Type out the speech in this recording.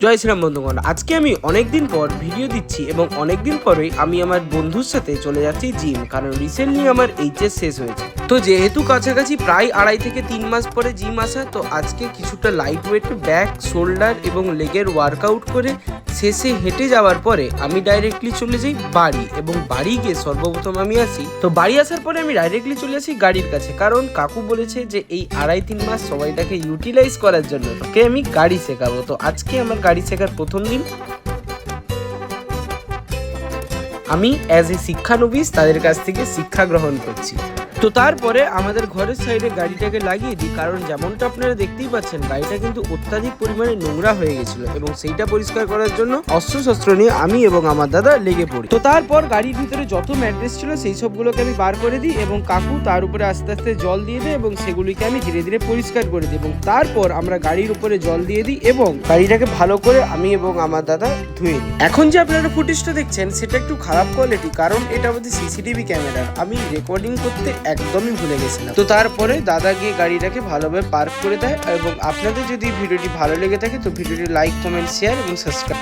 জয় শ্রীরাম বন্ধুগণ, আজকে আমি অনেকদিন পর ভিডিও দিচ্ছি এবং অনেকদিন পরেই আমি আমার বন্ধুর সাথে চলে যাচ্ছি জিম, কারণ রিসেন্টলি আমার এইচএস শেষ হয়েছে। তো যেহেতু কাছাকাছি প্রায় 2.5 থেকে 3 মাস পরে জিম আসা, তো আজকে কিছুটা লাইট ওয়েট ব্যাক, শোল্ডার এবং লেগের ওয়ার্কআউট করে শেষে হেঁটে যাওয়ার পরে আমি ডাইরেক্টলি চলে যাই বাড়ি, এবং বাড়ি গিয়ে সর্বপ্রথম আমি আসি। তো বাড়ি আসার পরে আমি ডাইরেক্টলি চলে আসি গাড়ির কাছে, কারণ কাকু বলেছে যে এই 2.5-3 মাস সময়টাকে ইউটিলাইজ করার জন্য তোকে আমি গাড়ি শেখাবো। তো আজকে আমার গাড়ি শেখার প্রথম দিন। আমি অ্যাজ এ শিক্ষানবিশ তাদের কাছ থেকে শিক্ষা গ্রহণ করছি। তো তারপরে আমাদের ঘরের সাইডে গাড়িটাকে লাগিয়ে দিই, কারণ যেমনটা আপনারা দেখতেই পাচ্ছেন গাড়িটা কিন্তু অত্যাধিক পরিমাণে নোংরা হয়ে গেছিলো, এবং সেইটা পরিষ্কার করার জন্য অস্ত্রশস্ত্র নিয়ে আমি এবং আমার দাদা লেগে পড়ি। তো তারপর গাড়ির ভিতরে যত ম্যাট্রেস ছিল সেই সবগুলোকে আমি বার করে দিই, এবং কাকু তার উপরে আস্তে আস্তে জল দিয়ে দেয় এবং সেগুলিকে আমি ধীরে ধীরে পরিষ্কার করে দিই, এবং তারপর আমরা গাড়ির উপরে জল দিয়ে দিই এবং গাড়িটাকে ভালো করে আমি এবং আমার দাদা ধুয়ে দিই। এখন যে আপনারা ফুটেজটা দেখছেন সেটা একটু খারাপ কোয়ালিটি, কারণ এটা আমাদের সিসিটিভি ক্যামেরার, আমি রেকর্ডিং করতে একদমই ভুলে গেছিলাম। তো তারপরে দাদা গিয়ে গাড়িটাকে ভালোভাবে পার্ক করে দেয়, এবং আপনাদের যদি ভিডিওটি ভালো লেগে থাকে তো ভিডিওটি লাইক, কমেন্ট, শেয়ার এবং সাবস্ক্রাইব